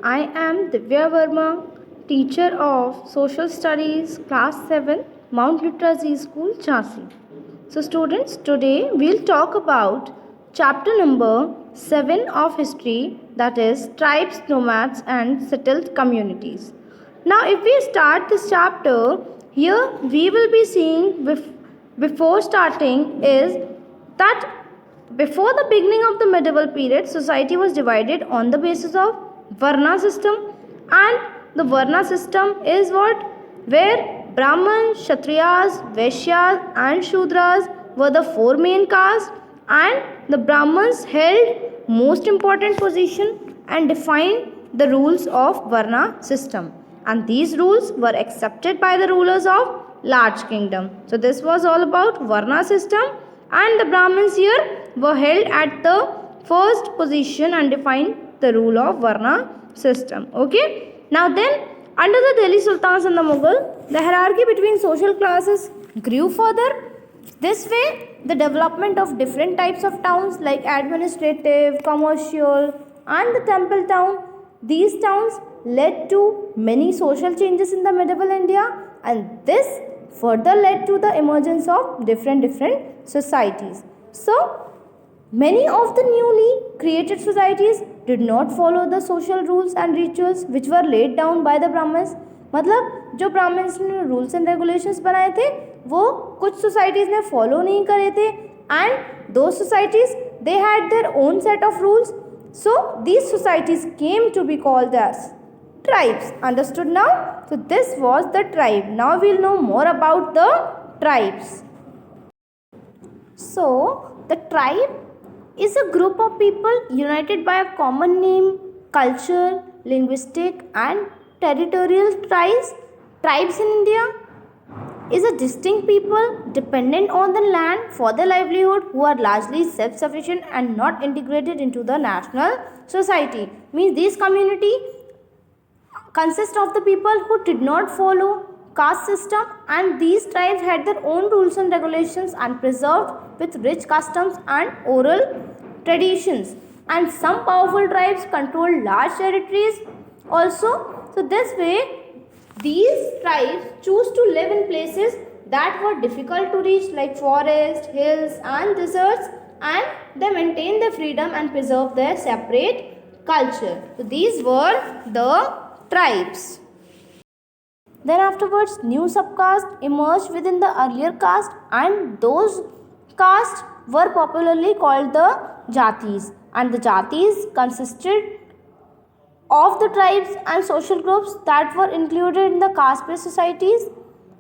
I am Divya Verma, teacher of Social Studies, Class 7, Mount Literacy School, Jhansi. So, students, today we'll talk about chapter number 7 of history, that is tribes, nomads, and settled communities. Now, if we start this chapter, here we will be seeing before starting is that before the beginning of the medieval period, society was divided on the basis of Varna system, and the Varna system is what? Where Brahmins, Kshatriyas, Vaishyas, and Shudras were the four main castes, and the Brahmins held most important position and defined the rules of Varna system. And these rules were accepted by the rulers of large kingdom. So this was all about Varna system, and the Brahmins here were held at the first position and defined the rule of Varna system. Okay. Now then, under the Delhi Sultans and the Mughal, the hierarchy between social classes grew further. This way, the development of different types of towns like administrative, commercial, and the temple town, these towns led to many social changes in the medieval India, and this further led to the emergence of different societies. So, many of the newly created societies did not follow the social rules and rituals which were laid down by the Brahmins. मतलब जो Brahmins ने rules and regulations बनाए थे वो कुछ societies ने follow नहीं करे थे, एंड दो societies they had their own set of rules. So these societies came to be called as tribes. Understood now? So this was the tribe. Now we'll know more about the tribes. So the tribe is a group of people united by a common name, culture, linguistic, and territorial ties. Tribes in India is a distinct people dependent on the land for their livelihood, who are largely self-sufficient and not integrated into the national society. Means this community consists of the people who did not follow caste system, and these tribes had their own rules and regulations and preserved with rich customs and oral traditions. And some powerful tribes controlled large territories also. So this way, these tribes choose to live in places that were difficult to reach like forests, hills, and deserts, and they maintain their freedom and preserve their separate culture. So these were the tribes. Then afterwards, new subcaste emerged within the earlier caste, and those castes were popularly called the jatis, and the jatis consisted of the tribes and social groups that were included in the caste-based societies.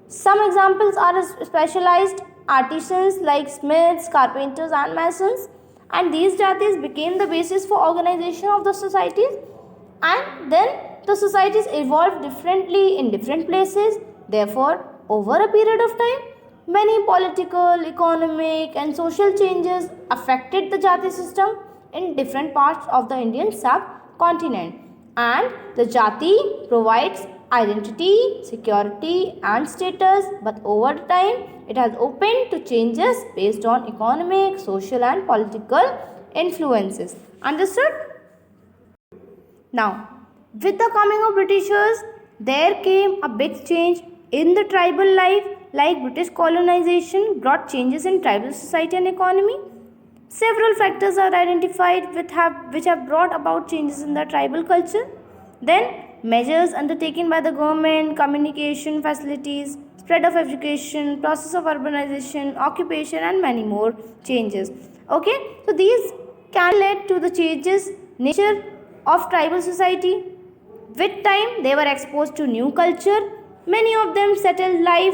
Some examples are specialized artisans like smiths, carpenters, and masons, and these jatis became the basis for organization of the societies. And then the societies evolved differently in different places. Therefore, over a period of time, many political, economic, and social changes affected the jati system in different parts of the Indian subcontinent. And the jati provides identity, security, and status, but over time it has opened to changes based on economic, social, and political influences. Understood? Now, with the coming of Britishers, there came a big change in the tribal life, like British colonization brought changes in tribal society and economy. Several factors are identified which have brought about changes in the tribal culture. Then, measures undertaken by the government, communication facilities, spread of education, process of urbanization, occupation, and many more changes. Okay, so these can lead to the changes nature of tribal society. With time, they were exposed to new culture. Many of them settled life,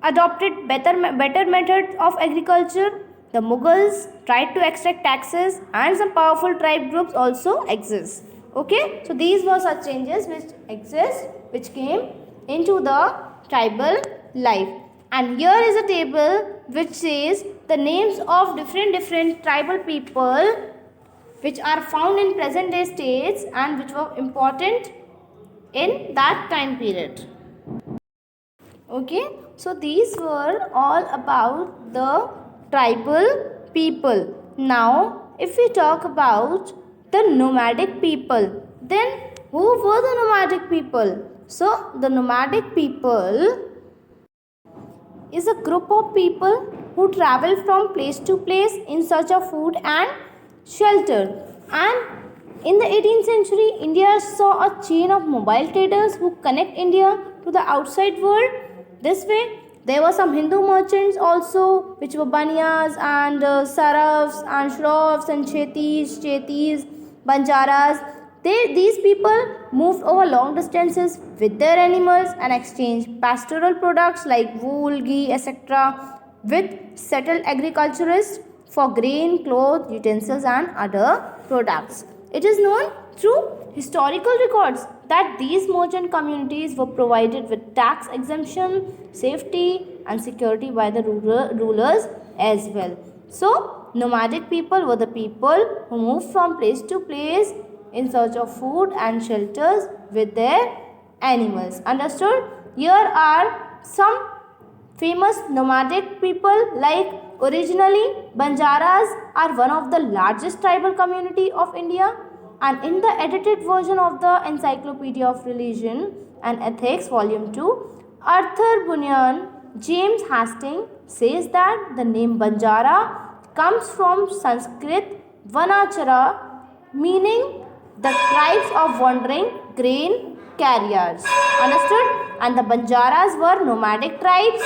adopted better methods of agriculture. The Mughals tried to extract taxes, and some powerful tribe groups also exist. Okay, so these were such changes which came into the tribal life. And here is a table which says the names of different tribal people which are found in present day states and which were important in that time period. Okay, so these were all about the tribal people. Now, if we talk about the nomadic people, then Who were the nomadic people? So, the nomadic people is a group of people who travel from place to place in search of food and shelter. And in the 18th century, India saw a chain of mobile traders who connect India to the outside world. This way, there were some Hindu merchants also, which were Baniyas and Sarafs and Shroffs and Chetis, Banjaras. These people moved over long distances with their animals and exchanged pastoral products like wool, ghee, etc. with settled agriculturists for grain, cloth, utensils and other products. It is known through historical records that these merchant communities were provided with tax exemption, safety and security by the rulers as well. So, nomadic people were the people who moved from place to place in search of food and shelters with their animals. Understood? Here are some famous nomadic people. Like originally Banjaras are one of the largest tribal community of India, and in the edited version of the Encyclopedia of Religion and Ethics volume 2, Arthur Bunyan James Hastings says that the name Banjara comes from Sanskrit Vanachara, meaning the tribes of wandering grain carriers. Understood? And the Banjaras were nomadic tribes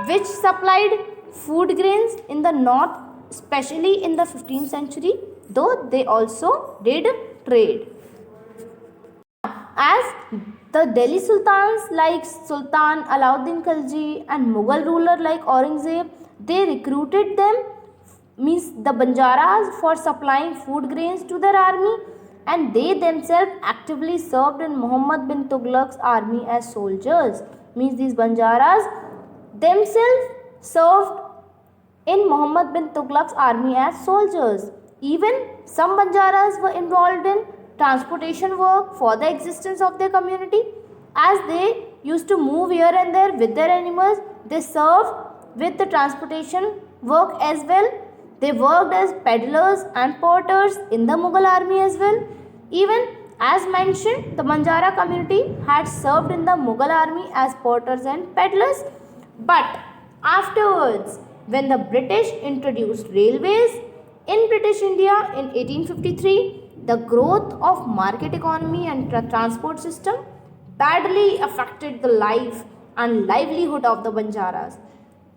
which supplied food grains in the north, especially in the 15th century, though they also did trade. As the Delhi Sultans like Sultan Alauddin Khilji and Mughal ruler like Aurangzeb, they recruited them, means the Banjaras, for supplying food grains to their army, and they themselves actively served in Muhammad bin Tughlaq's army as soldiers. Means these Banjaras themselves served in Muhammad bin Tughlaq's army as soldiers. Even some Banjaras were involved in transportation work for the existence of their community. As they used to move here and there with their animals, they served with the transportation work as well. They worked as peddlers and porters in the Mughal army as well. Even as mentioned, the Banjara community had served in the Mughal army as porters and peddlers. But afterwards, when the British introduced railways in British India in 1853, the growth of market economy and transport system badly affected the life and livelihood of the Banjaras.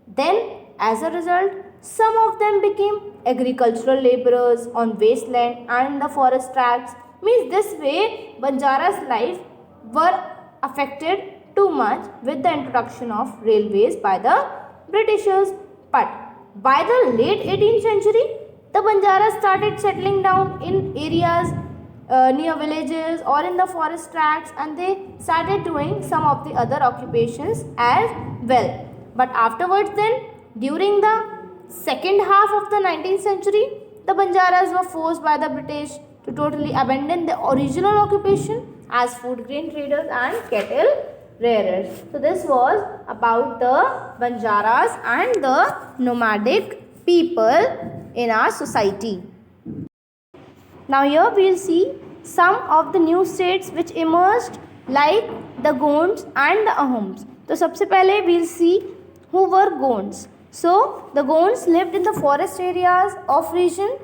Then, as a result, some of them became agricultural laborers on wasteland and in the forest tracts. Means this way, Banjara's life were affected too much with the introduction of railways by the Britishers. But by the late 18th century, the Banjaras started settling down in areas near villages or in the forest tracts, and they started doing some of the other occupations as well. But afterwards then, during the second half of the 19th century, the Banjaras were forced by the British to totally abandon their original occupation as food grain traders and cattle rearers. So this was about the Banjaras and the nomadic people in our society. Now here we will see some of the new states which emerged, like the Gonds and the Ahoms. So सबसे पहले we will see who were Gonds. So the Gonds lived in the forest areas of region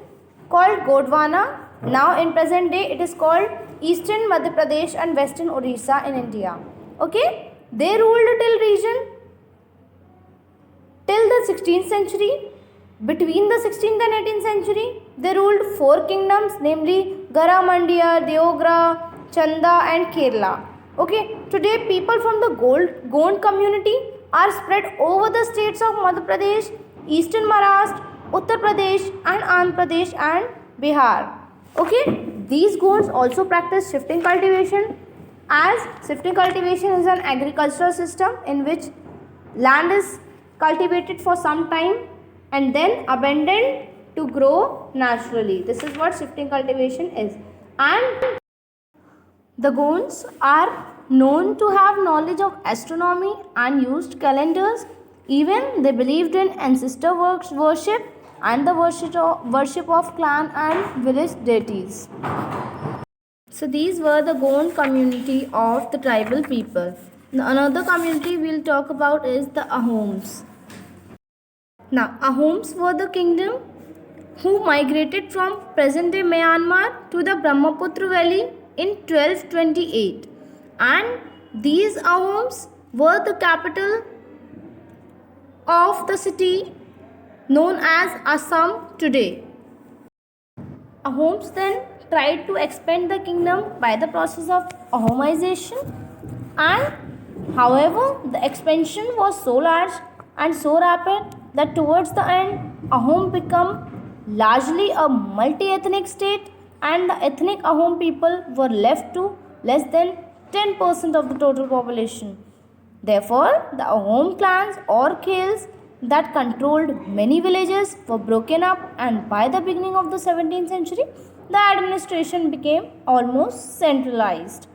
called Gondwana. Now in present day it is called Eastern Madhya Pradesh and Western Orissa in India. Okay, they ruled till region till the 16th century. Between the 16th and 18th century, they ruled 4 kingdoms, namely Garamandia, Deogra, Chanda and Kerala. Okay, today people from the Gond community are spread over the states of Madhya Pradesh, Eastern Maharashtra, Uttar Pradesh and Andhra Pradesh and Bihar. Okay, these Gonds also practice shifting cultivation, as shifting cultivation is an agricultural system in which land is cultivated for some time and then abandoned to grow naturally. This is what shifting cultivation is. And the Gonds are known to have knowledge of astronomy and used calendars. Even they believed in ancestor worship and the worship of clan and village deities. So these were the Gond community of the tribal people. Another community we'll talk about is the Ahoms. Now, Ahoms were the kingdom who migrated from present-day Myanmar to the Brahmaputra Valley in 1228, and these Ahoms were the capital of the city known as Assam today. Ahoms then tried to expand the kingdom by the process of Ahomization, and however the expansion was so large and so rapid that towards the end Ahom became largely a multi-ethnic state, and the ethnic Ahom people were left to less than 10% of the total population. Therefore, the Ahom clans or khels that controlled many villages were broken up, and by the beginning of the 17th century, the administration became almost centralized.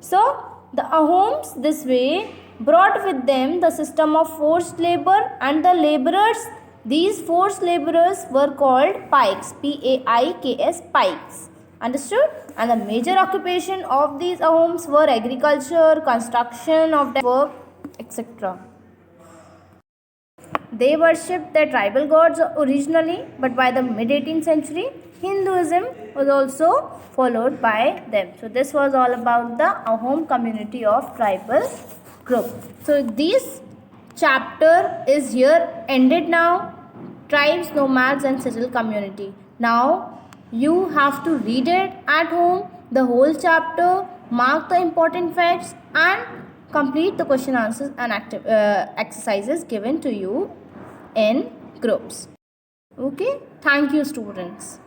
So, the Ahoms this way brought with them the system of forced labor, and the laborers, these forced laborers were called pikes, P-A-I-K-S, pikes. Understood? And the major occupation of these Ahoms were agriculture, construction of the work, etc. They worshipped their tribal gods originally, but by the mid-18th century, Hinduism was also followed by them. So this was all about the Ahom community of tribal group. So this chapter is here ended now. Tribes, nomads and settled community. Now you have to read it at home, the whole chapter, mark the important facts and complete the question answers and exercises given to you in groups. Okay, thank you students.